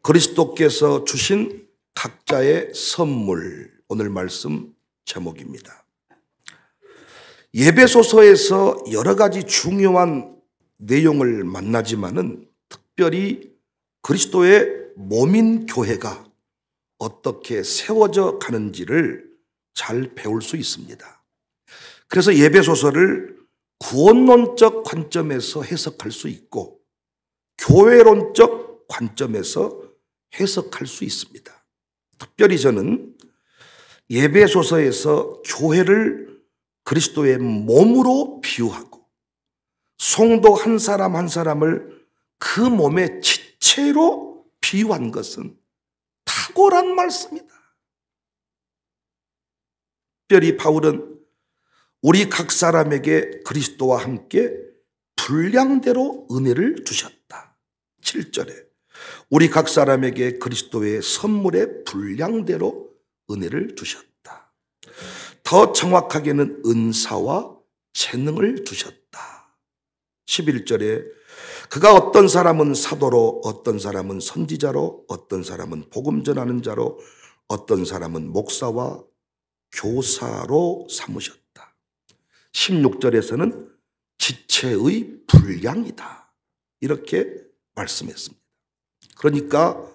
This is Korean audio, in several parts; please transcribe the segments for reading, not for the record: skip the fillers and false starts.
그리스도께서 주신 각자의 선물, 오늘 말씀 제목입니다. 예배소서에서 여러 가지 중요한 내용을 만나지만은 특별히 그리스도의 몸인 교회가 어떻게 세워져 가는지를 잘 배울 수 있습니다. 그래서 예배소서를 구원론적 관점에서 해석할 수 있고 교회론적 관점에서 해석할 수 있습니다. 특별히 저는 예배소서에서 교회를 그리스도의 몸으로 비유하고 성도 한 사람 한 사람을 그 몸의 지체로 비유한 것은 탁월한 말씀이다. 특별히 바울은 우리 각 사람에게 그리스도와 함께 분량대로 은혜를 주셨다. 7절에 우리 각 사람에게 그리스도의 선물의 분량대로 은혜를 주셨다. 더 정확하게는 은사와 재능을 주셨다. 11절에 그가 어떤 사람은 사도로, 어떤 사람은 선지자로, 어떤 사람은 복음 전하는 자로, 어떤 사람은 목사와 교사로 삼으셨다. 16절에서는 지체의 분량이다. 이렇게 말씀했습니다. 그러니까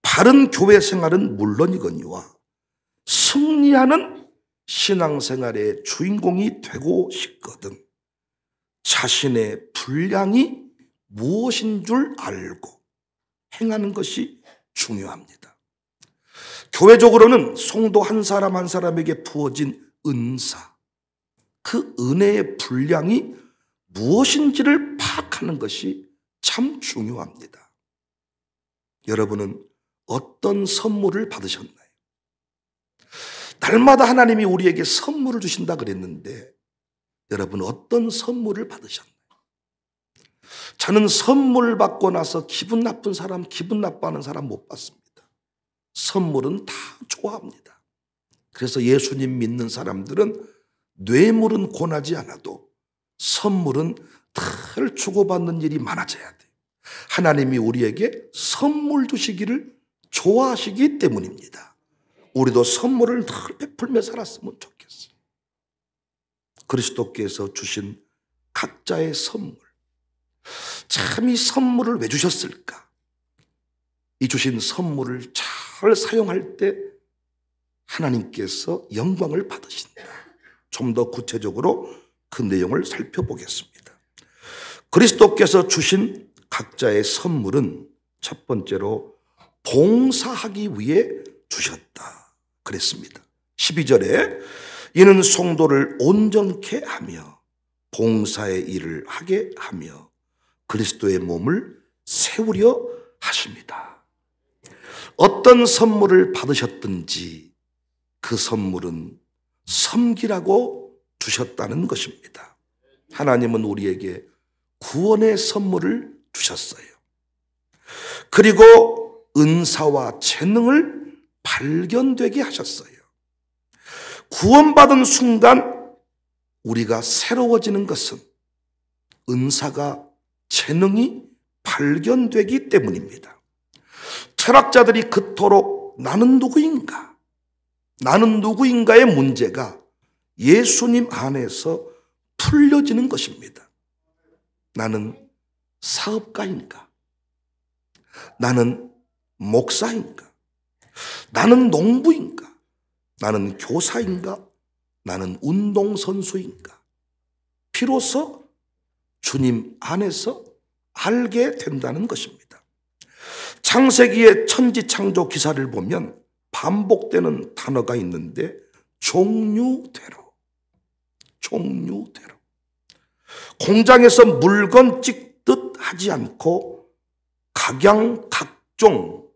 바른 교회 생활은 물론이거니와 승리하는 신앙생활의 주인공이 되고 싶거든 자신의 분량이 무엇인 줄 알고 행하는 것이 중요합니다. 교회적으로는 성도 한 사람 한 사람에게 부어진 은사, 그 은혜의 분량이 무엇인지를 파악하는 것이 참 중요합니다. 여러분은 어떤 선물을 받으셨나요? 날마다 하나님이 우리에게 선물을 주신다 그랬는데 여러분 어떤 선물을 받으셨나요? 저는 선물 받고 나서 기분 나쁜 사람, 기분 나빠하는 사람 못 봤습니다. 선물은 다 좋아합니다. 그래서 예수님 믿는 사람들은 뇌물은 권하지 않아도 선물은 늘 주고받는 일이 많아져야 돼요. 하나님이 우리에게 선물 주시기를 좋아하시기 때문입니다. 우리도 선물을 늘 베풀며 살았으면 좋겠어요. 그리스도께서 주신 각자의 선물. 참 이 선물을 왜 주셨을까? 이 주신 선물을 잘 사용할 때 하나님께서 영광을 받으신다. 좀 더 구체적으로 그 내용을 살펴보겠습니다. 그리스도께서 주신 각자의 선물은 첫 번째로 봉사하기 위해 주셨다 그랬습니다. 12절에 이는 성도를 온전케 하며 봉사의 일을 하게 하며 그리스도의 몸을 세우려 하십니다. 어떤 선물을 받으셨든지 그 선물은 섬기라고 주셨다는 것입니다. 하나님은 우리에게 구원의 선물을 주셨어요. 그리고 은사와 재능을 발견되게 하셨어요. 구원받은 순간 우리가 새로워지는 것은 은사가 재능이 발견되기 때문입니다. 철학자들이 그토록 나는 누구인가? 나는 누구인가의 문제가 예수님 안에서 풀려지는 것입니다. 나는 사업가인가? 나는 목사인가? 나는 농부인가? 나는 교사인가? 나는 운동선수인가? 비로소 주님 안에서 알게 된다는 것입니다. 창세기의 천지창조 기사를 보면 반복되는 단어가 있는데 종류대로 공장에서 물건 찍듯 하지 않고 각종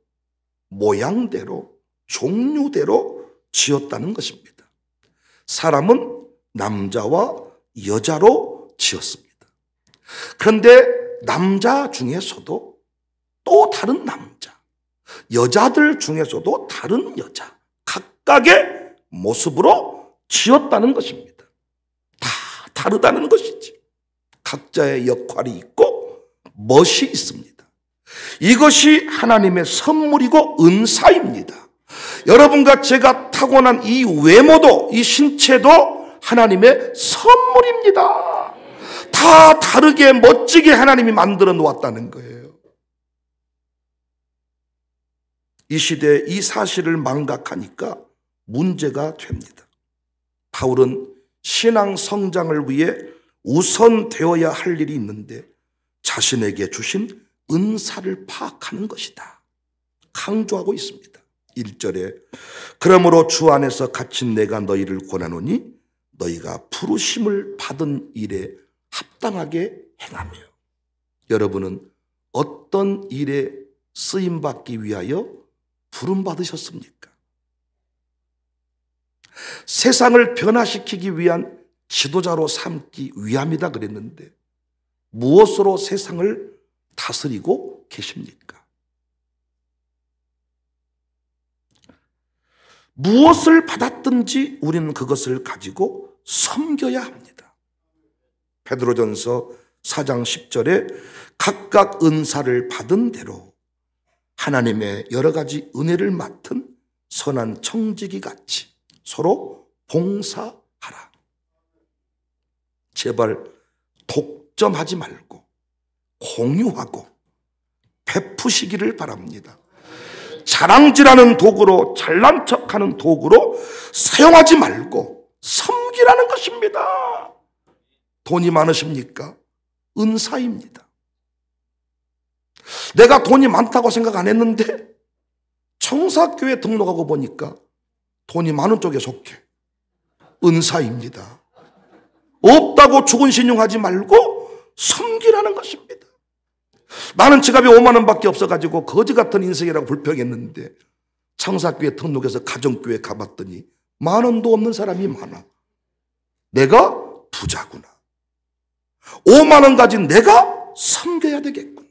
모양대로 종류대로 지었다는 것입니다. 사람은 남자와 여자로 지었습니다. 그런데 남자 중에서도 또 다른 남자, 여자들 중에서도 다른 여자, 각각의 모습으로 지었다는 것입니다. 다 다르다는 것이지. 각자의 역할이 있고 멋이 있습니다. 이것이 하나님의 선물이고 은사입니다. 여러분과 제가 타고난 이 외모도, 이 신체도 하나님의 선물입니다. 다 다르게 멋지게 하나님이 만들어 놓았다는 거예요. 이 시대에 이 사실을 망각하니까 문제가 됩니다. 바울은 신앙 성장을 위해 우선 되어야 할 일이 있는데 자신에게 주신 은사를 파악하는 것이다 강조하고 있습니다. 1절에 그러므로 주 안에서 갇힌 내가 너희를 권하노니 너희가 부르심을 받은 일에 합당하게 행하며. 여러분은 어떤 일에 쓰임받기 위하여 부름받으셨습니까? 세상을 변화시키기 위한 지도자로 삼기 위함이다 그랬는데 무엇으로 세상을 다스리고 계십니까? 무엇을 받았든지 우리는 그것을 가지고 섬겨야 합니다. 베드로전서 4장 10절에 각각 은사를 받은 대로 하나님의 여러 가지 은혜를 맡은 선한 청지기 같이 서로 봉사하라. 제발 독점하지 말고 공유하고 베푸시기를 바랍니다. 자랑질하는 도구로, 잘난 척하는 도구로 사용하지 말고 섬기라는 것입니다. 돈이 많으십니까? 은사입니다. 내가 돈이 많다고 생각 안 했는데 청사교회 등록하고 보니까 돈이 많은 쪽에 속해. 은사입니다. 없다고 죽은 신용하지 말고 섬기라는 것입니다. 나는 지갑에 5만 원밖에 없어가지고 거지 같은 인생이라고 불평했는데 청사교회 등록해서 가정교회 가봤더니 1만 원도 없는 사람이 많아. 내가 부자구나. 5만 원 가진 내가 섬겨야 되겠구나.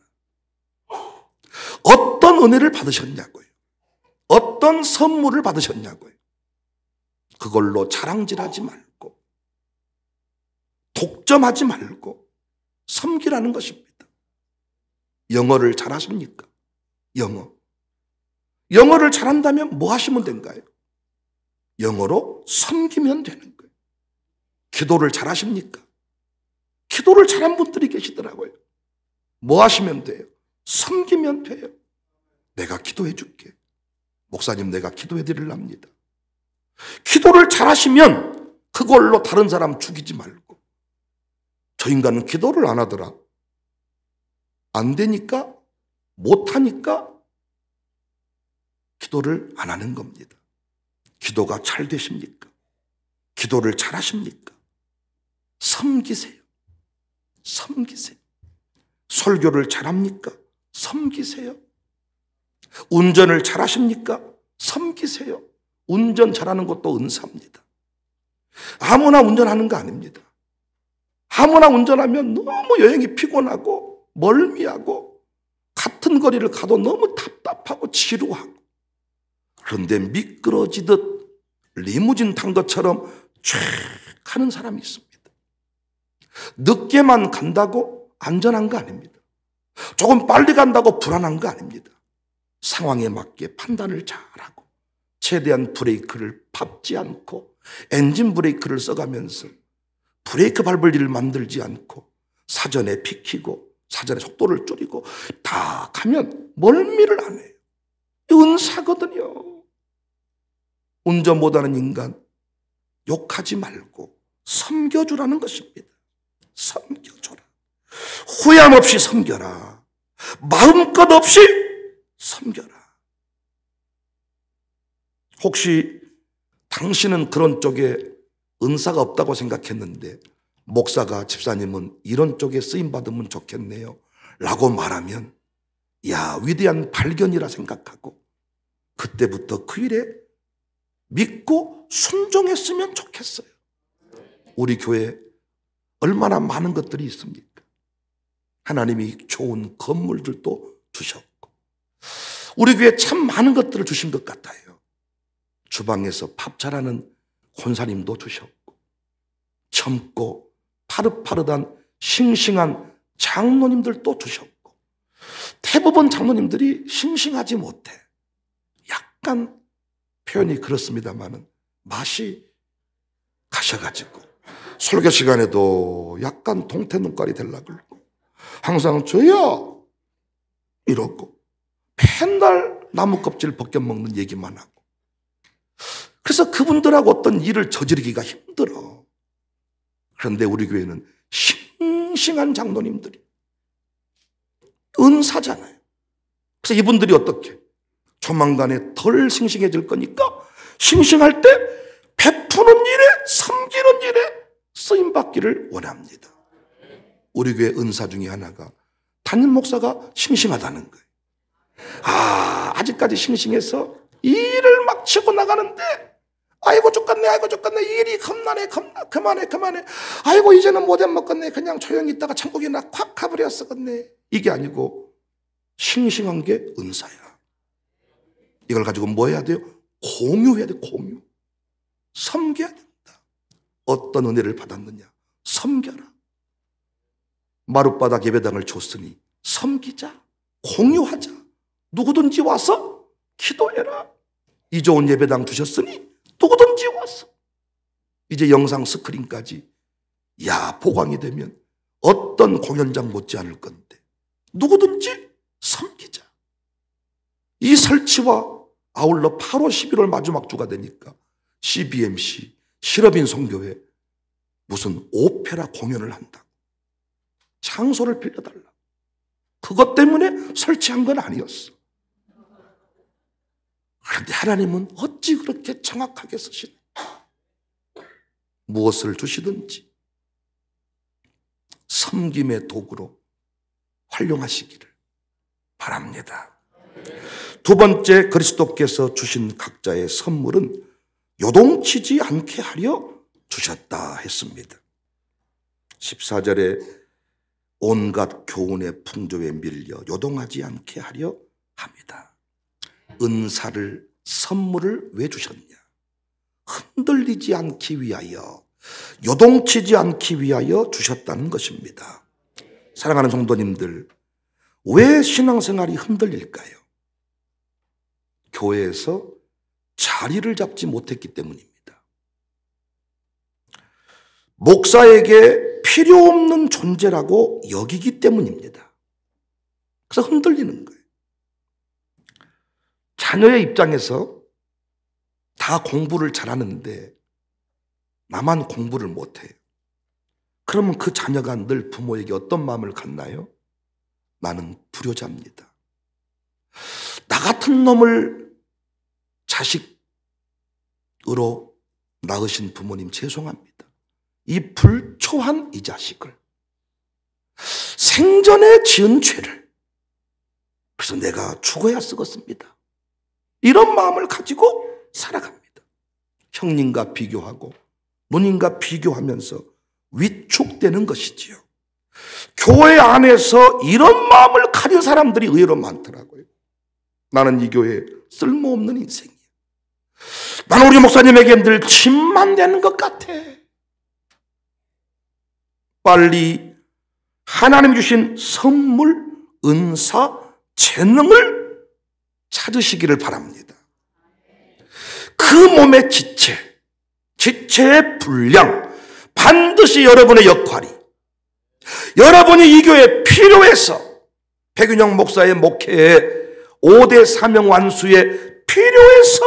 어떤 은혜를 받으셨냐고요. 어떤 선물을 받으셨냐고요. 그걸로 자랑질하지 말고 독점하지 말고 섬기라는 것입니다. 영어를 잘하십니까? 영어를 잘한다면 뭐 하시면 된가요? 영어로 섬기면 되는 거예요. 기도를 잘하십니까? 기도를 잘한 분들이 계시더라고요. 뭐 하시면 돼요? 섬기면 돼요. 내가 기도해 줄게. 목사님 내가 기도해 드리랍니다. 기도를 잘하시면 그걸로 다른 사람 죽이지 말고, 저 인간은 기도를 안 하더라. 안 되니까, 못하니까 기도를 안 하는 겁니다. 기도가 잘 되십니까? 기도를 잘 하십니까? 섬기세요. 섬기세요. 설교를 잘합니까? 섬기세요. 운전을 잘하십니까? 섬기세요. 운전 잘하는 것도 은사입니다. 아무나 운전하는 거 아닙니다. 아무나 운전하면 너무 여행이 피곤하고 멀미하고 같은 거리를 가도 너무 답답하고 지루하고, 그런데 미끄러지듯 리무진 탄 것처럼 쫙 하는 사람이 있습니다. 늦게만 간다고 안전한 거 아닙니다. 조금 빨리 간다고 불안한 거 아닙니다. 상황에 맞게 판단을 잘하고 최대한 브레이크를 밟지 않고 엔진 브레이크를 써가면서 브레이크 밟을 일을 만들지 않고 사전에 비키고 사전에 속도를 줄이고 다 가면 멀미를 안 해요. 은사거든요. 운전 못하는 인간 욕하지 말고 섬겨주라는 것입니다. 섬겨줘라. 후회함 없이 섬겨라. 마음껏 없이 섬겨라. 혹시 당신은 그런 쪽에 은사가 없다고 생각했는데 목사가 집사님은 이런 쪽에 쓰임받으면 좋겠네요 라고 말하면, 야, 위대한 발견이라 생각하고 그때부터 그 일에 믿고 순종했으면 좋겠어요. 우리 교회에 얼마나 많은 것들이 있습니까? 하나님이 좋은 건물들도 주셨고 우리 교회에 참 많은 것들을 주신 것 같아요. 주방에서 밥 잘하는 권사님도 주셨고 젊고 파릇파릇한 싱싱한 장로님들도 주셨고 대부분 장로님들이 싱싱하지 못해. 약간 표현이 그렇습니다만은 맛이 가셔가지고 설교 시간에도 약간 동태 눈깔이 되려고 그러고 항상 저요 이러고 맨날 나무 껍질 벗겨 먹는 얘기만 하고 그래서 그분들하고 어떤 일을 저지르기가 힘들어. 그런데 우리 교회는 싱싱한 장로님들이 은사잖아요. 그래서 이분들이 어떻게 조만간에 덜 싱싱해질 거니까 싱싱할 때 베푸는 일에 섬기는 일에 쓰임받기를 원합니다. 우리 교회 은사 중에 하나가 담임 목사가 싱싱하다는 거예요. 아직까지 싱싱해서 일을 막 치고 나가는데 아이고 죽겠네 아이고 죽겠네 일이 겁나네 그만해 아이고 이제는 못해 먹겠네 그냥 조용히 있다가 천국이나 콱 가버렸었겠네. 이게 아니고 싱싱한 게 은사야. 이걸 가지고 뭐 해야 돼요? 공유해야 돼. 공유. 섬겨야 된다. 어떤 은혜를 받았느냐? 섬겨라. 마룻바닥 예배당을 줬으니 섬기자. 공유하자. 누구든지 와서 기도해라. 이 좋은 예배당 주셨으니 누구든지 와서. 이제 영상 스크린까지 보강이 되면 어떤 공연장 못지 않을 건데 누구든지 섬기자. 이 설치와 아울러 8월 11월 마지막 주가 되니까 CBMC 실업인 선교회 무슨 오페라 공연을 한다고 장소를 빌려달라. 그것 때문에 설치한 건 아니었어. 그런데 하나님은 어찌 그렇게 정확하게 쓰시나? 무엇을 주시든지 섬김의 도구로 활용하시기를 바랍니다. 두 번째, 그리스도께서 주신 각자의 선물은 요동치지 않게 하려 주셨다 했습니다. 14절에 온갖 교훈의 풍조에 밀려 요동하지 않게 하려 합니다. 은사를, 선물을 왜 주셨냐? 흔들리지 않기 위하여, 요동치지 않기 위하여 주셨다는 것입니다. 사랑하는 성도님들, 왜 신앙생활이 흔들릴까요? 교회에서 자리를 잡지 못했기 때문입니다. 목사에게 필요 없는 존재라고 여기기 때문입니다. 그래서 흔들리는 거예요. 자녀의 입장에서 다 공부를 잘하는데 나만 공부를 못해요. 그러면 그 자녀가 늘 부모에게 어떤 마음을 갖나요? 나는 불효자입니다. 나 같은 놈을 자식으로 낳으신 부모님 죄송합니다. 이 불초한 이 자식을 생전에 지은 죄를 그래서 내가 죽어야 쓰겠습니다. 이런 마음을 가지고 살아갑니다. 형님과 비교하고 누님과 비교하면서 위축되는 것이지요. 교회 안에서 이런 마음을 가진 사람들이 의외로 많더라고요. 나는 이 교회에 쓸모없는 인생이야. 나는 우리 목사님에게 늘 짐만 되는 것 같아. 빨리 하나님 주신 선물, 은사, 재능을 찾으시기를 바랍니다. 그 몸의 지체의 분량, 반드시 여러분의 역할이, 여러분이 이 교회에 필요해서 백윤영 목사의 목회에 5대 사명 완수에 필요해서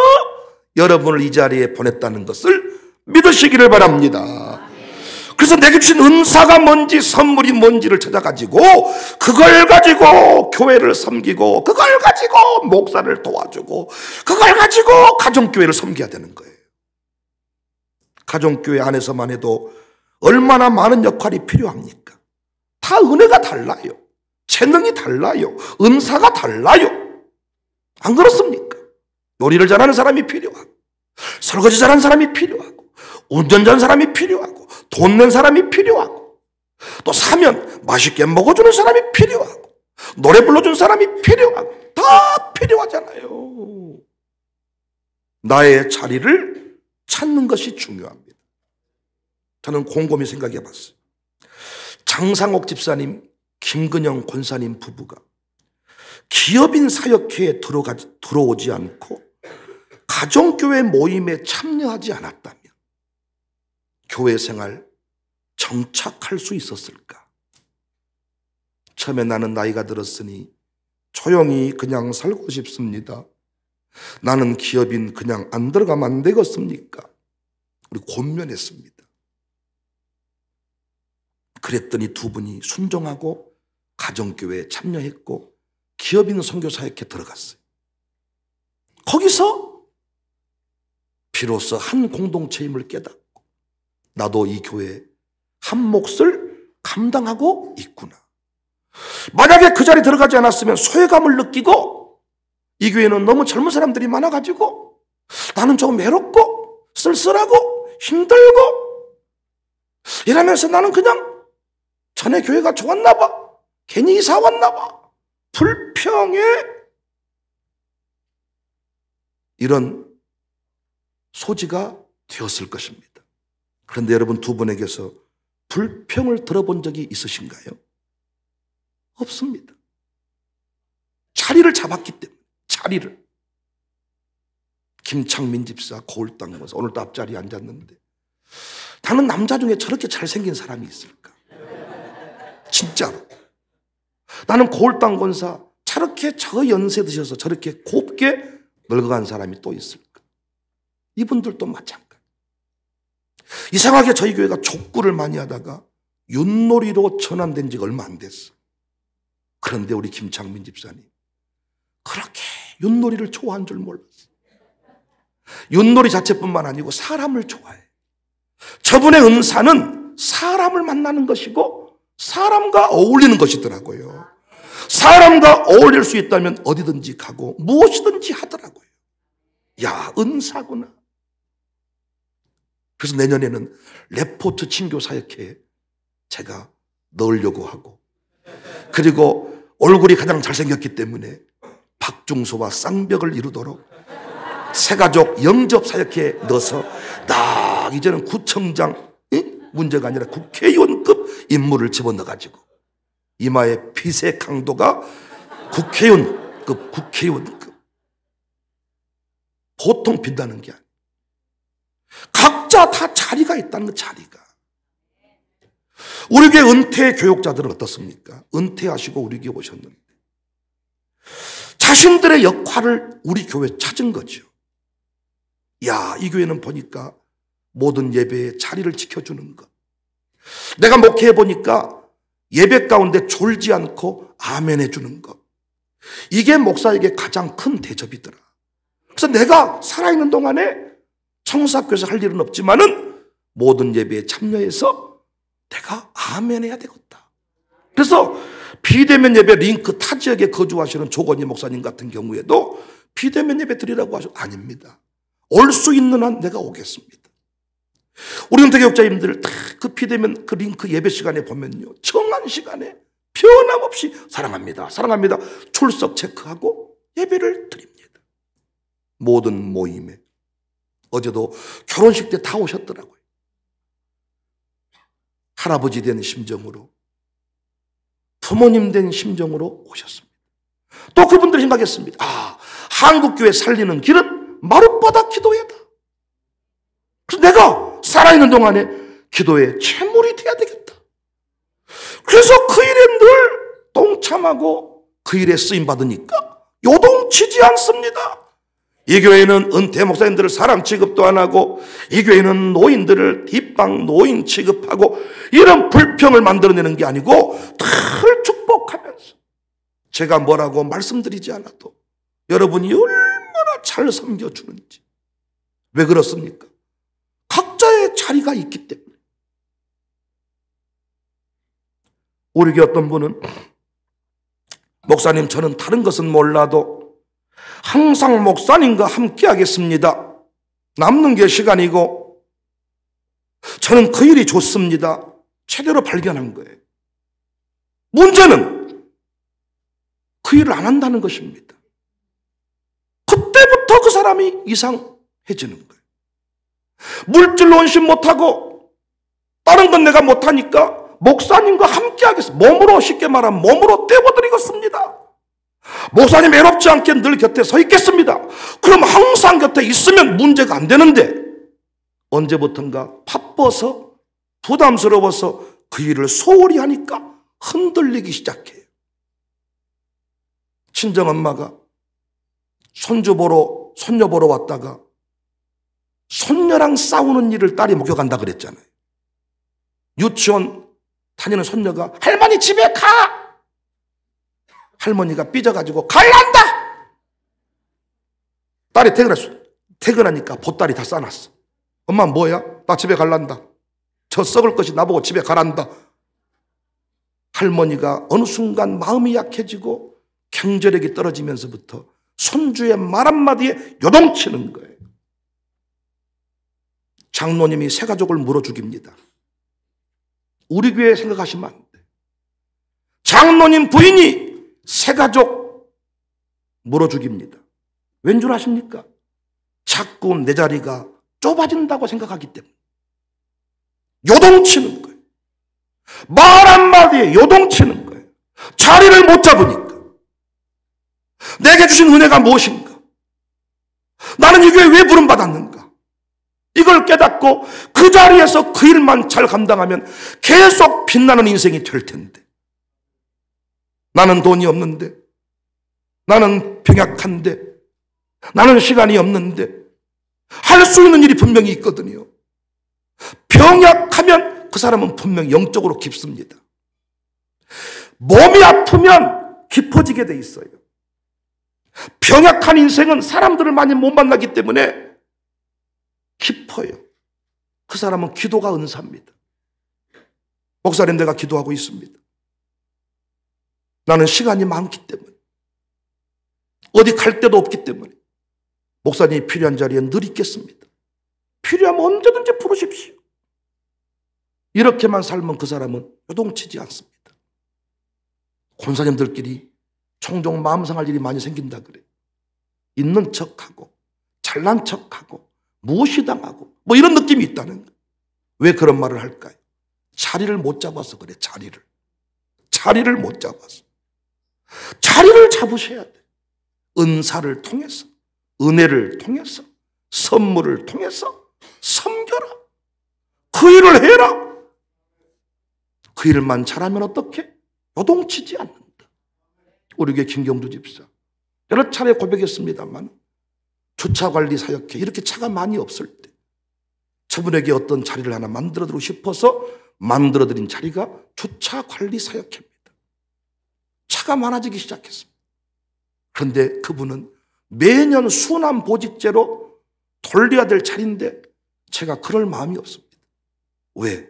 여러분을 이 자리에 보냈다는 것을 믿으시기를 바랍니다. 그래서 내게 주신 은사가 뭔지 선물이 뭔지를 찾아가지고 그걸 가지고 교회를 섬기고 그걸 가지고 목사를 도와주고 그걸 가지고 가정교회를 섬겨야 되는 거예요. 가정교회 안에서만 해도 얼마나 많은 역할이 필요합니까? 다 은혜가 달라요. 재능이 달라요. 은사가 달라요. 안 그렇습니까? 요리를 잘하는 사람이 필요하고 설거지 잘하는 사람이 필요하고 운전 잘하는 사람이 필요하고 돈 낸 사람이 필요하고 또 사면 맛있게 먹어주는 사람이 필요하고 노래 불러주는 사람이 필요하고 다 필요하잖아요. 나의 자리를 찾는 것이 중요합니다. 저는 곰곰이 생각해 봤어요. 장상옥 집사님, 김근영 권사님 부부가 기업인 사역회에 들어오지 않고 가정교회 모임에 참여하지 않았다면 교회 생활 정착할 수 있었을까? 처음에 나는 나이가 들었으니 조용히 그냥 살고 싶습니다. 나는 기업인 그냥 안 들어가면 안 되겠습니까? 우리 곤면했습니다. 그랬더니 두 분이 순종하고 가정교회에 참여했고 기업인 선교사역회 들어갔어요. 거기서 비로소 한 공동체임을 깨닫고 나도 이 교회에 한 몫을 감당하고 있구나. 만약에 그 자리에 들어가지 않았으면 소외감을 느끼고 이 교회는 너무 젊은 사람들이 많아가지고 나는 조금 외롭고 쓸쓸하고 힘들고 이러면서 나는 그냥 전에 교회가 좋았나 봐. 괜히 이사 왔나 봐. 불평에 이런 소지가 되었을 것입니다. 그런데 여러분 두 분에게서 불평을 들어본 적이 있으신가요? 없습니다. 자리를 잡았기 때문에 자리를. 김창민 집사 거울 닦으면서 오늘도 앞자리에 앉았는데 나는 남자 중에 저렇게 잘생긴 사람이 있을까? 진짜로. 나는 거울 닦은 권사 저렇게 저 연세 드셔서 저렇게 곱게 늙어간 사람이 또 있을까? 이분들도 마찬가지. 이상하게 저희 교회가 족구를 많이 하다가 윷놀이로 전환된 지가 얼마 안 됐어. 그런데 우리 김창민 집사님 그렇게 윷놀이를 좋아한 줄 몰랐어. 윷놀이 자체뿐만 아니고 사람을 좋아해. 저분의 은사는 사람을 만나는 것이고 사람과 어울리는 것이더라고요. 사람과 어울릴 수 있다면 어디든지 가고 무엇이든지 하더라고요. 야, 은사구나. 그래서 내년에는 레포트 친교사역회에 제가 넣으려고 하고, 그리고 얼굴이 가장 잘생겼기 때문에 박중소와 쌍벽을 이루도록 새가족 영접사역회에 넣어서 딱 이제는 구청장 문제가 아니라 국회의원급 인물을 집어넣어가지고 이마의 빛의 강도가 국회의원급. 보통 빛나는 게 아니에요. 각자 다 자리가 있다는 거, 자리가. 우리 교회 은퇴 교육자들은 어떻습니까? 은퇴하시고 우리 교회 오셨는데 자신들의 역할을 우리 교회에 찾은 거죠. 야, 이 교회는 보니까 모든 예배에 자리를 지켜주는 것. 내가 목회해 보니까 예배 가운데 졸지 않고 아멘 해주는 것. 이게 목사에게 가장 큰 대접이더라. 그래서 내가 살아있는 동안에 청사교에서 할 일은 없지만은 모든 예배에 참여해서 내가 아멘 해야 되겠다. 그래서 비대면 예배 링크 타 지역에 거주하시는 조건희 목사님 같은 경우에도 비대면 예배 드리라고 하셔. 아닙니다. 올 수 있는 한 내가 오겠습니다. 우리 은퇴교육자님들 다 그 비대면 그 링크 예배 시간에 보면요, 정한 시간에 변함없이 사랑합니다, 사랑합니다 출석 체크하고 예배를 드립니다. 모든 모임에. 어제도 결혼식 때 다 오셨더라고요. 할아버지 된 심정으로, 부모님 된 심정으로 오셨습니다. 또 그분들이 생각했습니다. 아, 한국교회 살리는 길은 마룻바닥 기도회다. 그래서 내가 살아있는 동안에 기도에 채물이 돼야 되겠다. 그래서 그 일에 늘 동참하고 그 일에 쓰임받으니까 요동치지 않습니다. 이 교회는 은퇴 목사님들을 사람 취급도 안 하고, 이 교회는 노인들을 뒷방 노인 취급하고, 이런 불평을 만들어내는 게 아니고 늘 축복하면서, 제가 뭐라고 말씀드리지 않아도 여러분이 얼마나 잘 섬겨주는지. 왜 그렇습니까? 각자의 자리가 있기 때문에. 우리 교회 어떤 분은, 목사님 저는 다른 것은 몰라도 항상 목사님과 함께 하겠습니다. 남는 게 시간이고 저는 그 일이 좋습니다. 제대로 발견한 거예요. 문제는 그 일을 안 한다는 것입니다. 그때부터 그 사람이 이상해지는 거예요. 물질로 헌신 못하고 다른 건 내가 못하니까 목사님과 함께 하겠습니다. 몸으로, 쉽게 말하면 몸으로 떼어드리겠습니다. 목사님 외롭지 않게 늘 곁에 서 있겠습니다. 그럼 항상 곁에 있으면 문제가 안 되는데 언제부턴가 바빠서 부담스러워서 그 일을 소홀히 하니까 흔들리기 시작해요. 친정엄마가 손주 보러, 손녀 보러 왔다가 손녀랑 싸우는 일을 딸이 목격한다 그랬잖아요. 유치원 다니는 손녀가 할머니 집에 가! 할머니가 삐져가지고 갈란다! 딸이 퇴근하니까 보따리 다 싸놨어. 엄마 뭐야? 나 집에 갈란다. 저 썩을 것이 나보고 집에 가란다. 할머니가 어느 순간 마음이 약해지고 경제력이 떨어지면서부터 손주의 말 한마디에 요동치는 거예요. 장로님이 새 가족을 물어 죽입니다. 우리 교회 생각하시면 안 돼. 장로님 부인이 새 가족 물어 죽입니다. 왠 줄 아십니까? 자꾸 내 자리가 좁아진다고 생각하기 때문에 요동치는 거예요. 말 한마디에 요동치는 거예요. 자리를 못 잡으니까. 내게 주신 은혜가 무엇인가? 나는 이 교회에 왜 부름받았는가? 이걸 깨닫고 그 자리에서 그 일만 잘 감당하면 계속 빛나는 인생이 될 텐데, 나는 돈이 없는데, 나는 병약한데, 나는 시간이 없는데 할 수 있는 일이 분명히 있거든요. 병약하면 그 사람은 분명히 영적으로 깊습니다. 몸이 아프면 깊어지게 돼 있어요. 병약한 인생은 사람들을 많이 못 만나기 때문에 깊어요. 그 사람은 기도가 은사입니다. 목사님, 내가 기도하고 있습니다. 나는 시간이 많기 때문에, 어디 갈 데도 없기 때문에 목사님이 필요한 자리에 늘 있겠습니다. 필요하면 언제든지 부르십시오. 이렇게만 살면 그 사람은 요동치지 않습니다. 권사님들끼리 종종 마음 상할 일이 많이 생긴다 그래요. 있는 척하고 잘난 척하고 무시당하고 뭐 이런 느낌이 있다는 거예요. 왜 그런 말을 할까요? 자리를 못 잡아서 그래. 자리를 못 잡아서. 자리를 잡으셔야 돼. 은사를 통해서, 은혜를 통해서, 선물을 통해서 섬겨라. 그 일을 해라. 그 일만 잘하면 어떻게? 요동치지 않는다. 우리 교회 김경두 집사 여러 차례 고백했습니다만, 주차관리 사역회 이렇게 차가 많이 없을 때 저분에게 어떤 자리를 하나 만들어드리고 싶어서 만들어드린 자리가 주차관리 사역회입니다. 차가 많아지기 시작했습니다. 그런데 그분은 매년 수남 보직제로 돌려야 될 자리인데 제가 그럴 마음이 없습니다. 왜?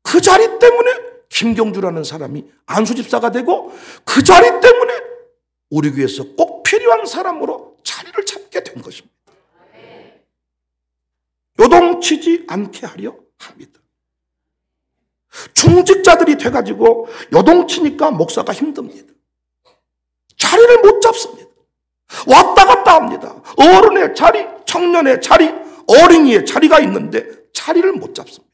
그 자리 때문에 김경주라는 사람이 안수 집사가 되고, 그 자리 때문에 우리 교회에서 꼭 필요한 사람으로 자리를 잡게 된 것입니다. 요동치지 않게 하려 합니다. 중직자들이 돼가지고 요동치니까 목사가 힘듭니다. 자리를 못 잡습니다. 왔다 갔다 합니다. 어른의 자리, 청년의 자리, 어린이의 자리가 있는데 자리를 못 잡습니다.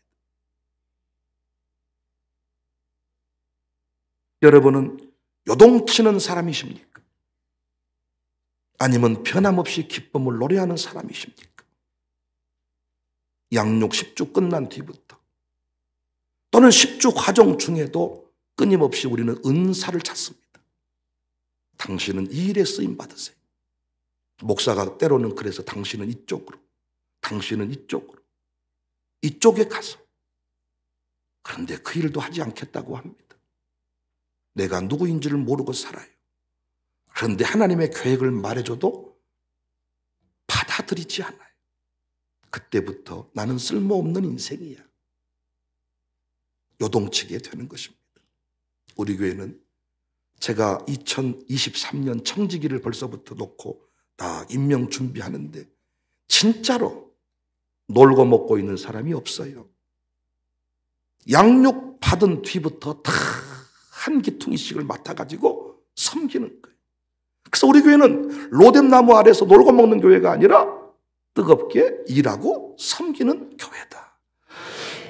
여러분은 요동치는 사람이십니까? 아니면 변함없이 기쁨을 노래하는 사람이십니까? 양육 10주 끝난 뒤부터 또는 10주 과정 중에도 끊임없이 우리는 은사를 찾습니다. 당신은 이 일에 쓰임 받으세요. 목사가 때로는 그래서 당신은 이쪽으로, 당신은 이쪽으로, 이쪽에 가서. 그런데 그 일도 하지 않겠다고 합니다. 내가 누구인지를 모르고 살아요. 그런데 하나님의 계획을 말해줘도 받아들이지 않아요. 그때부터 나는 쓸모없는 인생이야. 요동치게 되는 것입니다. 우리 교회는 제가 2023년 청지기를 벌써부터 놓고 다 임명 준비하는데 진짜로 놀고 먹고 있는 사람이 없어요. 양육 받은 뒤부터 다 한 기퉁이씩을 맡아가지고 섬기는 거예요. 그래서 우리 교회는 로뎀나무 아래서 놀고 먹는 교회가 아니라 뜨겁게 일하고 섬기는 교회다.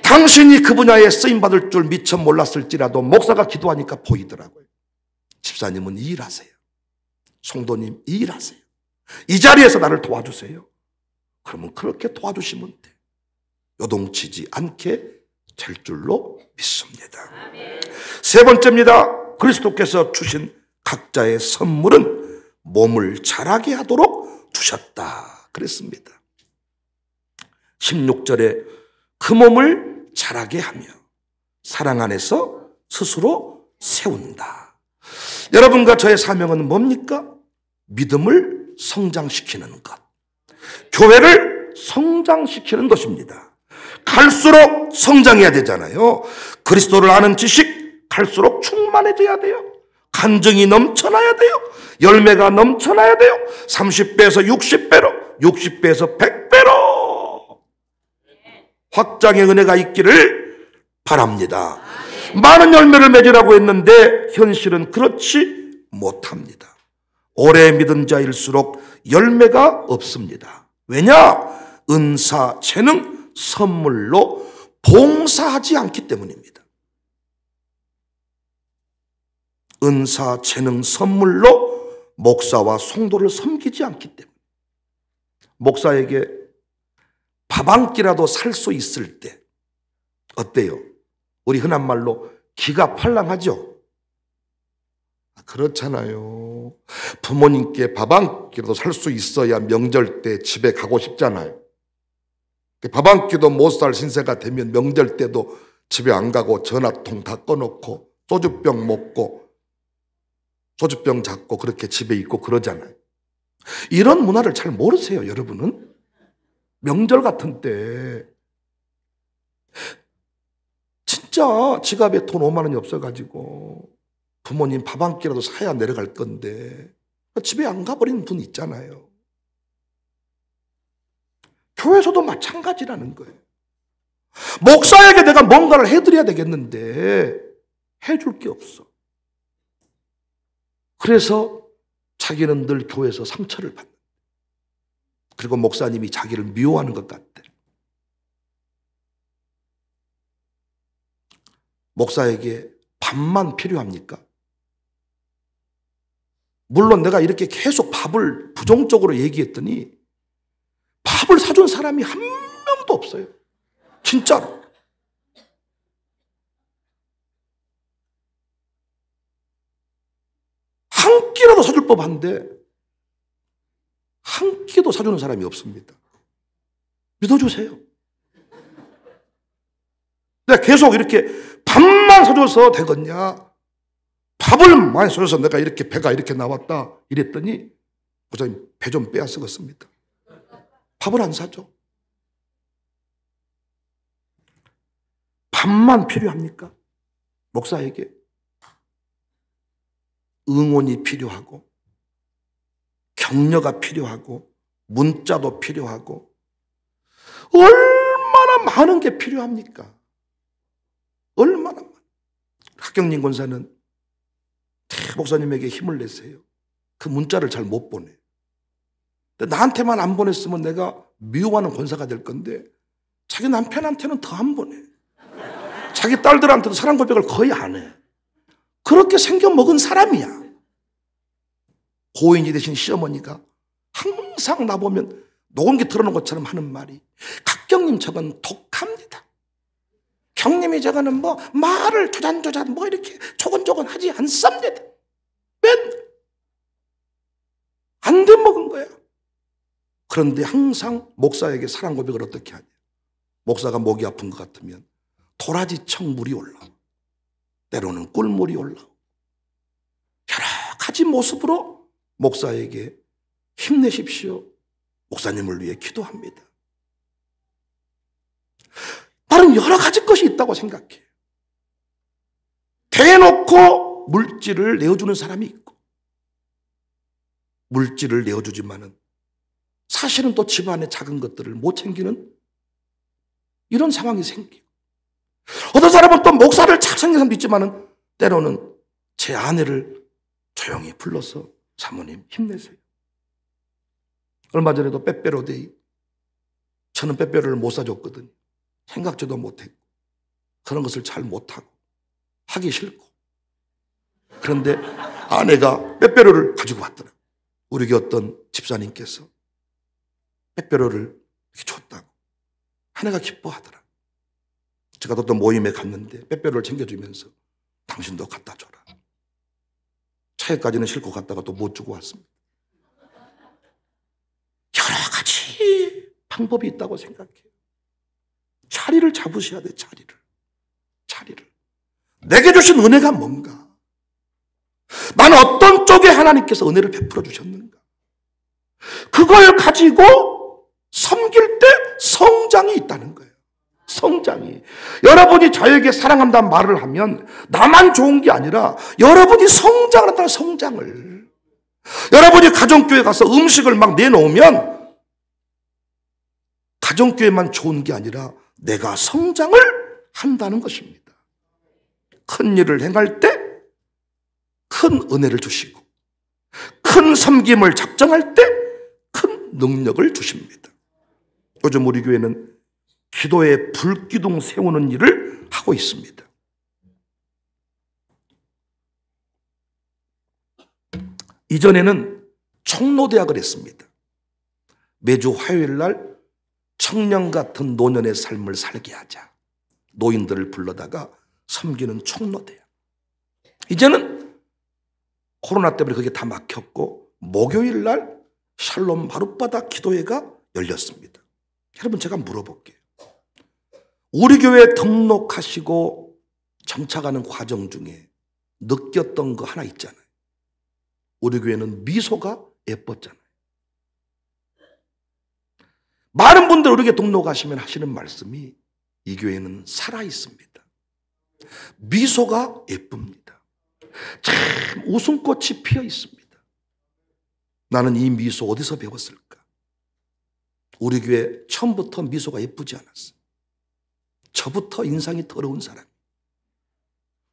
당신이 그 분야에 쓰임받을 줄 미처 몰랐을지라도 목사가 기도하니까 보이더라고요. 집사님은 일하세요. 성도님 이 일하세요. 이 자리에서 나를 도와주세요. 그러면 그렇게 도와주시면 돼. 요동치지 않게 될 줄로 믿습니다. 세 번째입니다. 그리스도께서 주신 각자의 선물은 몸을 자라게 하도록 주셨다 그랬습니다. 16절에 그 몸을 자라게 하며 사랑 안에서 스스로 세운다. 여러분과 저의 사명은 뭡니까? 믿음을 성장시키는 것, 교회를 성장시키는 것입니다. 갈수록 성장해야 되잖아요. 그리스도를 아는 지식 갈수록 충만해져야 돼요. 간증이 넘쳐나야 돼요. 열매가 넘쳐나야 돼요. 30배에서 60배로, 60배에서 100배로 확장의 은혜가 있기를 바랍니다. 많은 열매를 맺으라고 했는데 현실은 그렇지 못합니다. 오래 믿은 자일수록 열매가 없습니다. 왜냐? 은사, 재능, 선물로 봉사하지 않기 때문입니다. 은사, 재능, 선물로 목사와 성도를 섬기지 않기 때문에 목사에게 밥 한 끼라도 살 수 있을 때 어때요? 우리 흔한 말로 기가 팔랑하죠? 그렇잖아요. 부모님께 밥 한 끼라도 살 수 있어야 명절 때 집에 가고 싶잖아요. 밥 한 끼도 못 살 신세가 되면 명절 때도 집에 안 가고 전화통 다 꺼놓고 소주병 먹고 소주병 잡고 그렇게 집에 있고 그러잖아요. 이런 문화를 잘 모르세요, 여러분은? 명절 같은 때 진짜 지갑에 돈 5만 원이 없어가지고 부모님 밥 한 끼라도 사야 내려갈 건데 집에 안 가버린 분 있잖아요. 교회에서도 마찬가지라는 거예요. 목사에게 내가 뭔가를 해드려야 되겠는데 해줄 게 없어. 그래서 자기는 늘 교회에서 상처를 받는, 그리고 목사님이 자기를 미워하는 것 같아. 목사에게 밥만 필요합니까? 물론 내가 이렇게 계속 밥을 부정적으로 얘기했더니 밥을 사준 사람이 한 명도 없어요. 진짜로. 한 끼라도 사줄 법한데 한 끼도 사주는 사람이 없습니다. 믿어주세요. 내가 계속 이렇게 밥만 사줘서 되겠냐? 밥을 많이 사줘서 내가 이렇게 배가 이렇게 나왔다 이랬더니 목사님 배 좀 빼앗겼습니다. 밥을 안 사줘. 밥만 필요합니까? 목사에게 응원이 필요하고 격려가 필요하고 문자도 필요하고 얼마나 많은 게 필요합니까? 얼마나 많은. 학경림 권사는 목사님에게 힘을 내세요. 그 문자를 잘 못 보내. 나한테만 안 보냈으면 내가 미워하는 권사가 될 건데 자기 남편한테는 더 안 보내. 자기 딸들한테도 사랑 고백을 거의 안 해. 그렇게 생겨먹은 사람이야. 고인이 되신 시어머니가 항상 나보면 녹음기 틀어놓은 것처럼 하는 말이, 각경님 저건 독합니다. 경님이 저거는 뭐 말을 조잔조잔 뭐 이렇게 조곤조곤 하지 않습니다. 맨날 안 돼 먹은 거야. 그런데 항상 목사에게 사랑 고백을 어떻게 하냐? 목사가 목이 아픈 것 같으면 도라지청 물이 올라오고 때로는 꿀물이 올라오고 여러 가지 모습으로 목사에게 힘내십시오, 목사님을 위해 기도합니다. 나는 여러 가지 것이 있다고 생각해요. 대놓고 물질을 내어주는 사람이 있고 물질을 내어주지만은 사실은 또 집안의 작은 것들을 못 챙기는 이런 상황이 생기고, 어떤 사람은 또 목사를 잘 챙긴 사람도 있지만은 때로는 제 아내를 조용히 불러서 사모님 힘내세요. 얼마 전에도 빼빼로데이, 저는 빼빼로를 못 사줬거든요. 생각지도 못했고 그런 것을 잘 못하고 하기 싫고, 그런데 아내가 빼빼로를 가지고 왔더라고요. 우리 교회 어떤 집사님께서 빼빼로를 이렇게 줬다고 아내가 기뻐하더라. 제가 어떤 모임에 갔는데 빼빼로를 챙겨주면서 당신도 갖다 줘라. 차에까지는 싣고 갔다가 또 못 주고 왔습니다. 여러 가지 방법이 있다고 생각해요. 자리를 잡으셔야 돼. 자리를. 내게 주신 은혜가 뭔가? 나는 어떤 쪽에 하나님께서 은혜를 베풀어 주셨는가? 그걸 가지고 섬길 때 성장이 있다는 거예요. 성장이. 여러분이 저에게 사랑한다는 말을 하면 나만 좋은 게 아니라 여러분이 성장을 한다는 성장을. 여러분이 가정교회 가서 음식을 막 내놓으면 가정교회만 좋은 게 아니라 내가 성장을 한다는 것입니다. 큰 일을 행할 때 큰 은혜를 주시고 큰 섬김을 작정할 때 큰 능력을 주십니다. 요즘 우리 교회는 기도의 불기둥 세우는 일을 하고 있습니다. 이전에는 총노대학을 했습니다. 매주 화요일 날 청년 같은 노년의 삶을 살게 하자. 노인들을 불러다가 섬기는 총노대학. 이제는 코로나 때문에 그게 다 막혔고 목요일 날 샬롬 마룻바닥 기도회가 열렸습니다. 여러분 제가 물어볼게요. 우리 교회 등록하시고 정착하는 과정 중에 느꼈던 거 하나 있잖아요. 우리 교회는 미소가 예뻤잖아요. 많은 분들 우리 교회 등록하시면 하시는 말씀이 이 교회는 살아있습니다. 미소가 예쁩니다. 참 웃음꽃이 피어 있습니다. 나는 이 미소 어디서 배웠을까? 우리 교회 처음부터 미소가 예쁘지 않았어요. 저부터 인상이 더러운 사람.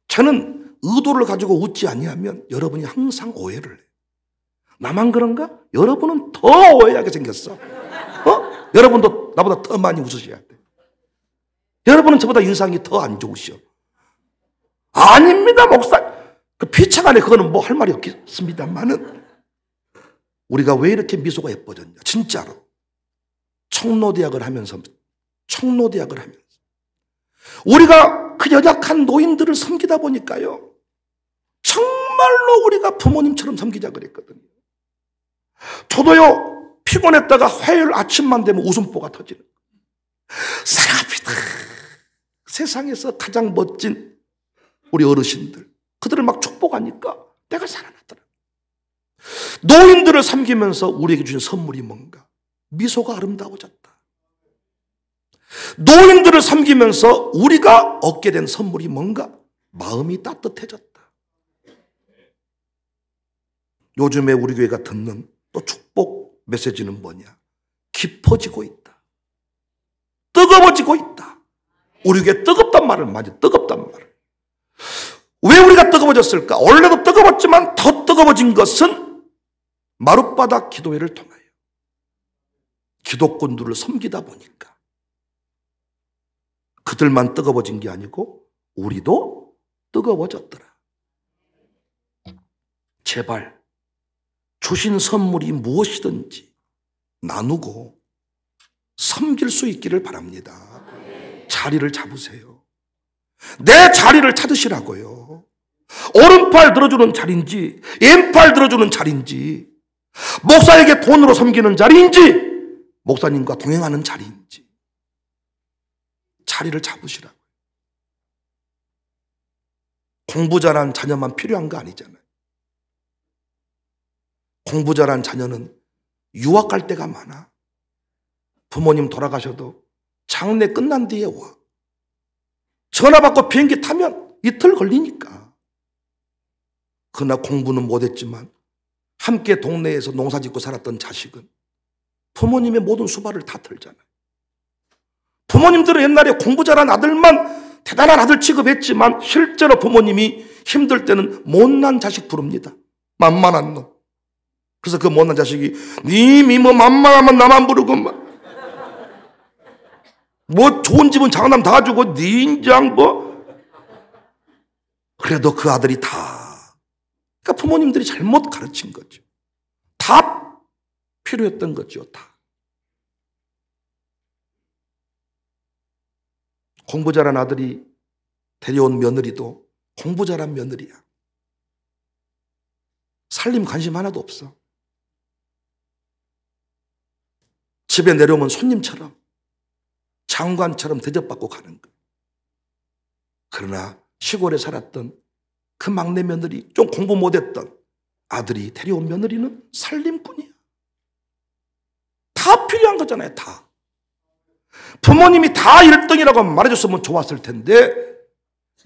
저는 의도를 가지고 웃지 아니하면 여러분이 항상 오해를 해요. 나만 그런가? 여러분은 더 오해하게 생겼어. 여러분도 나보다 더 많이 웃으셔야 돼. 여러분은 저보다 인상이 더 안 좋으셔. 아닙니다, 목사. 그 피차간에 그거는 뭐 할 말이 없겠습니다만은 우리가 왜 이렇게 미소가 예뻐졌냐? 진짜로 청노대학을 하면서 우리가 그 연약한 노인들을 섬기다 보니까요, 정말로 우리가 부모님처럼 섬기자 그랬거든요. 저도요, 피곤했다가 화요일 아침만 되면 웃음보가 터지는 거예요. 사랑합니다. 세상에서 가장 멋진 우리 어르신들, 그들을 막 축복하니까 내가 살아나더라. 노인들을 섬기면서 우리에게 주신 선물이 뭔가? 미소가 아름다워졌다. 노인들을 섬기면서 우리가 얻게 된 선물이 뭔가? 마음이 따뜻해졌다. 요즘에 우리 교회가 듣는 또 축복 메시지는 뭐냐? 깊어지고 있다. 뜨거워지고 있다. 우리 교회 뜨겁단 말을 많이, 뜨겁단 말을. 왜 우리가 뜨거워졌을까? 원래도 뜨거웠지만 더 뜨거워진 것은 마룻바닥 기도회를 통하여 기독군들을 섬기다 보니까 그들만 뜨거워진 게 아니고 우리도 뜨거워졌더라. 제발 주신 선물이 무엇이든지 나누고 섬길 수 있기를 바랍니다. 자리를 잡으세요. 내 자리를 찾으시라고요. 오른팔 들어주는 자리인지 왼팔 들어주는 자리인지 목사에게 돈으로 섬기는 자리인지 목사님과 동행하는 자리인지 자리를 잡으시라고요. 공부 잘한 자녀만 필요한 거 아니잖아요. 공부 잘한 자녀는 유학 갈 때가 많아. 부모님 돌아가셔도 장례 끝난 뒤에 와. 전화 받고 비행기 타면 이틀 걸리니까. 그러나 공부는 못했지만 함께 동네에서 농사 짓고 살았던 자식은 부모님의 모든 수발을 다 털잖아요. 부모님들은 옛날에 공부 잘한 아들만 대단한 아들 취급했지만 실제로 부모님이 힘들 때는 못난 자식 부릅니다. 만만한 놈. 그래서 그 못난 자식이 님이 뭐 만만하면 나만 부르고 뭐 좋은 집은 장남 다 주고 니 인장 뭐 그래도 그 아들이 다 그러니까 부모님들이 잘못 가르친 거죠. 다 필요했던 거죠. 다. 공부 잘한 아들이 데려온 며느리도 공부 잘한 며느리야. 살림 관심 하나도 없어. 집에 내려오면 손님처럼 장관처럼 대접받고 가는 거야. 그러나 시골에 살았던 그 막내 며느리, 좀 공부 못했던 아들이 데려온 며느리는 살림꾼이야. 다 필요한 거잖아요. 다. 부모님이 다 1등이라고 말해줬으면 좋았을 텐데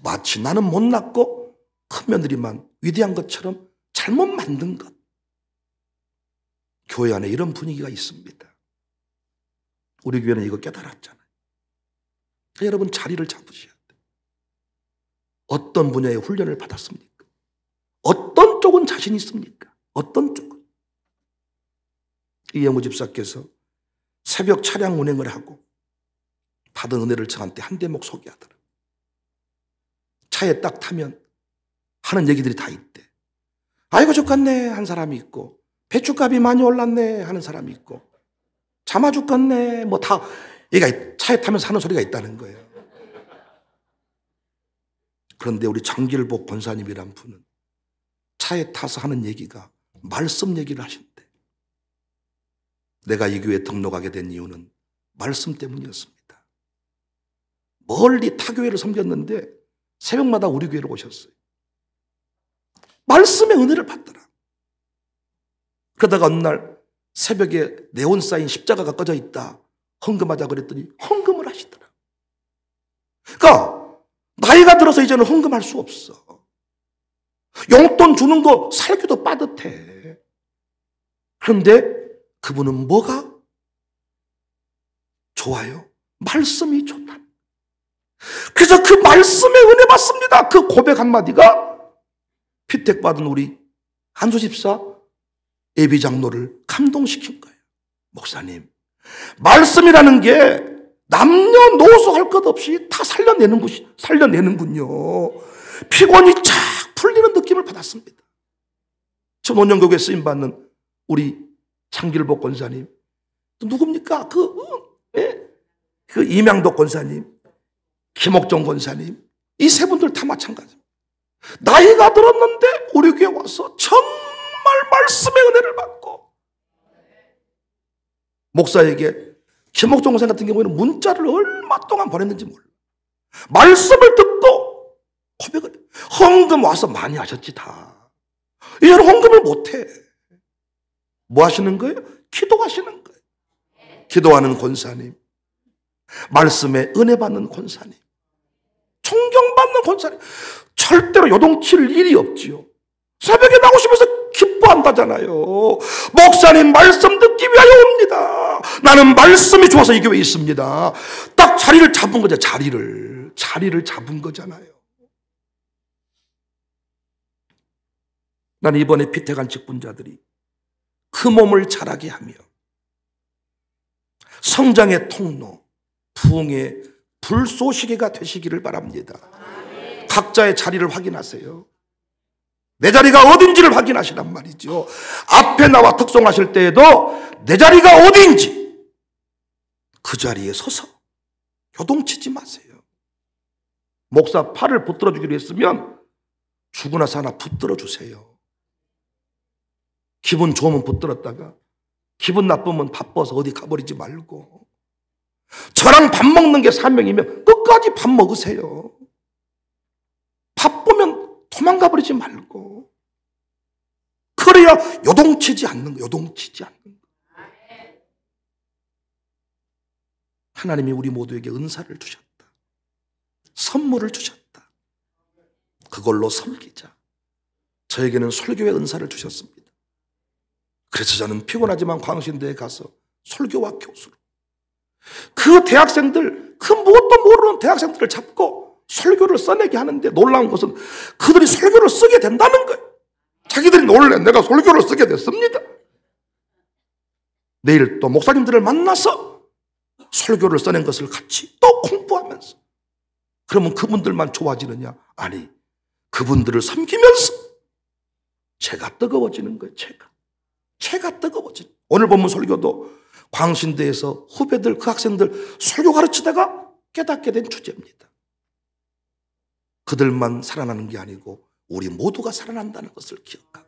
마치 나는 못났고 큰 며느리만 위대한 것처럼 잘못 만든 것. 교회 안에 이런 분위기가 있습니다. 우리 교회는 이거 깨달았잖아요. 여러분 자리를 잡으셔야 돼요. 어떤 분야의 훈련을 받았습니까? 어떤 쪽은 자신 있습니까? 어떤 쪽은? 이영우 집사께서 새벽 차량 운행을 하고 받은 은혜를 저한테 한 대목 소개하더라고요. 차에 딱 타면 하는 얘기들이 다 있대. 아이고 죽겠네 한 사람이 있고, 배추값이 많이 올랐네 하는 사람이 있고, 잠아 죽겠네 뭐 다 얘가 차에 타면서 하는 소리가 있다는 거예요. 그런데 우리 장길복 권사님이란 분은 차에 타서 하는 얘기가 말씀 얘기를 하신대. 내가 이 교회에 등록하게 된 이유는 말씀 때문이었습니다. 멀리 타교회를 섬겼는데 새벽마다 우리 교회로 오셨어요. 말씀의 은혜를 받더라. 그러다가 어느 날 새벽에 네온 사인 십자가가 꺼져 있다. 헌금하자 그랬더니 헌금을 하시더라. 그러니까 나이가 들어서 이제는 헌금할 수 없어. 용돈 주는 거 살기도 빠듯해. 그런데 그분은 뭐가 좋아요? 말씀이 좋다. 그래서 그 말씀에 은혜 받습니다. 그 고백 한마디가 피택받은 우리 한수 집사 예비 장로를 감동시킨 거예요. 목사님, 말씀이라는 게 남녀노소 할 것 없이 다 살려내는군요. 피곤이 쫙 풀리는 느낌을 받았습니다. 저 논영교회 쓰임받는 우리 장길복 권사님, 또 누굽니까? 그 이명덕 권사님, 김옥정 권사님, 이 세 분들 다 마찬가지입니다. 나이가 들었는데 우리 교회 와서 정말 말씀의 은혜를 받고, 목사에게 김옥정 권사님 같은 경우에는 문자를 얼마 동안 보냈는지 몰라. 말씀을 듣고 고백을 해. 헌금 와서 많이 하셨지 다. 이제는 헌금을 못해. 뭐 하시는 거예요? 기도하시는 거예요. 기도하는 권사님, 말씀에 은혜 받는 권사님, 존경받는 권사님, 절대로 요동칠 일이 없지요. 새벽에 나오시면서 기뻐한다잖아요. 목사님 말씀 듣기 위하여 옵니다. 나는 말씀이 좋아서 이 교회에 있습니다. 딱 자리를 잡은 거죠. 자리를 잡은 거잖아요. 나는 이번에 피택한 직분자들이 그 몸을 자라게 하며 성장의 통로, 부흥의 불쏘시개가 되시기를 바랍니다. 각자의 자리를 확인하세요. 내 자리가 어딘지를 확인하시란 말이죠. 앞에 나와 특송하실 때에도 내 자리가 어딘지 그 자리에 서서 요동치지 마세요. 목사 팔을 붙들어 주기로 했으면 죽고 나서 하나 붙들어 주세요. 기분 좋으면 붙들었다가 기분 나쁘면 바빠서 어디 가버리지 말고, 저랑 밥 먹는 게 사명이면 끝까지 밥 먹으세요. 바쁘면 도망가 버리지 말고. 그래야 요동치지 않는 거. 하나님이 우리 모두에게 은사를 주셨다. 선물을 주셨다. 그걸로 섬기자. 저에게는 설교의 은사를 주셨습니다. 그래서 저는 피곤하지만 광신대에 가서 설교와 교수로 그 대학생들, 그 무엇도 모르는 대학생들을 잡고 설교를 써내게 하는데, 놀라운 것은 그들이 설교를 쓰게 된다는 거예요. 자기들이 놀래. 내가 설교를 쓰게 됐습니다. 내일 또 목사님들을 만나서 설교를 써낸 것을 같이 또 공부하면서, 그러면 그분들만 좋아지느냐? 아니, 그분들을 섬기면서 제가 뜨거워지는 거예요. 제가. 채가 뜨거워진. 오늘 본문 설교도 광신대에서 후배들, 그 학생들 설교 가르치다가 깨닫게 된 주제입니다. 그들만 살아나는 게 아니고 우리 모두가 살아난다는 것을 기억하고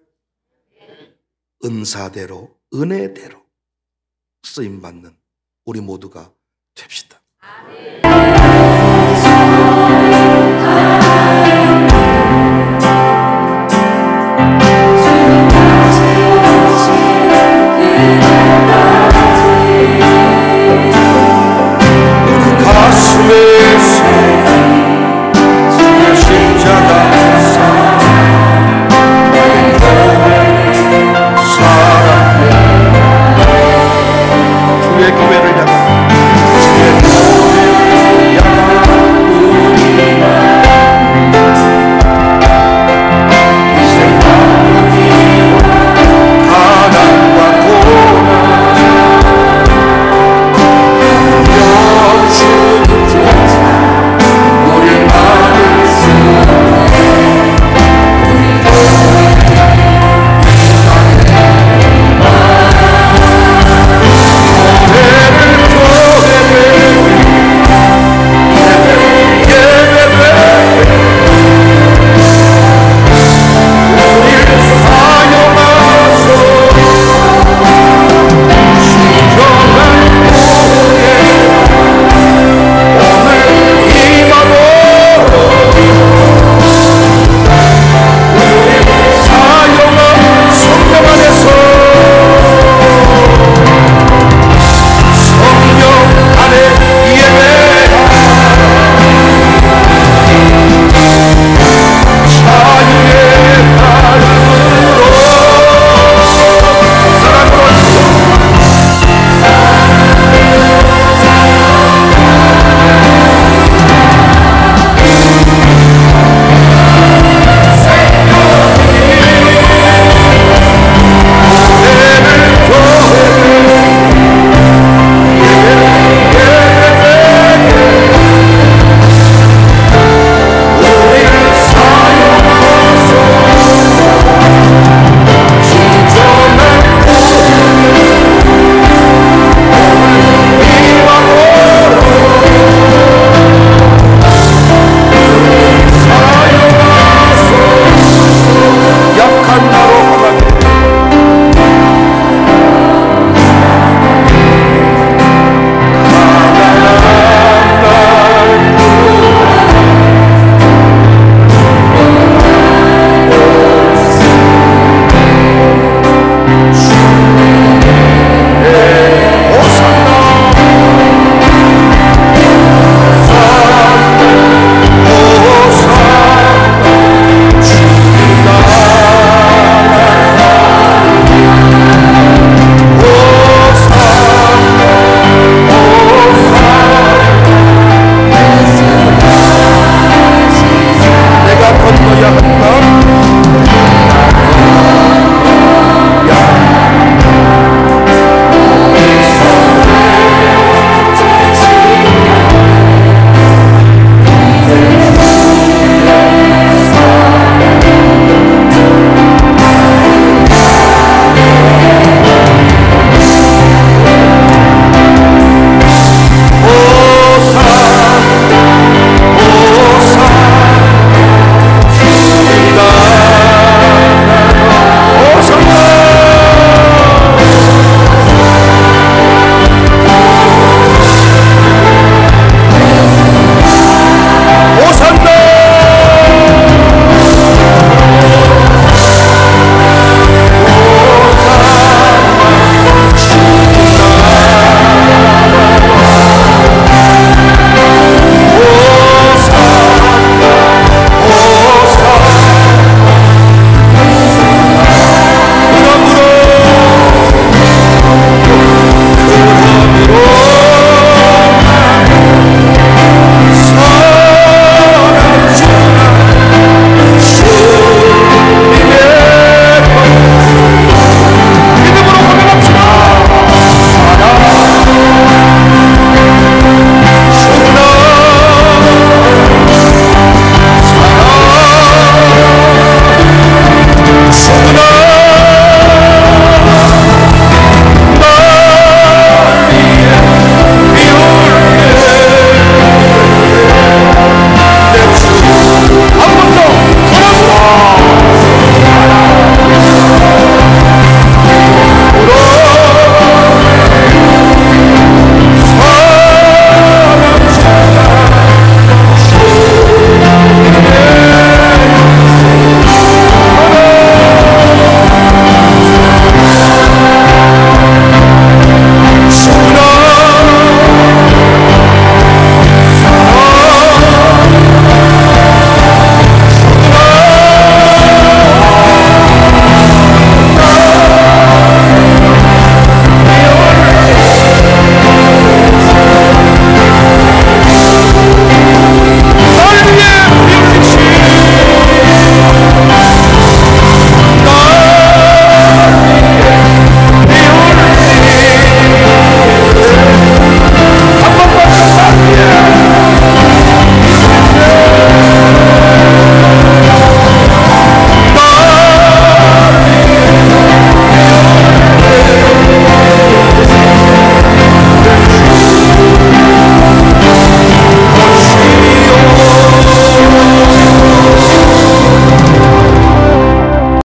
은사대로, 은혜대로 쓰임받는 우리 모두가 됩시다.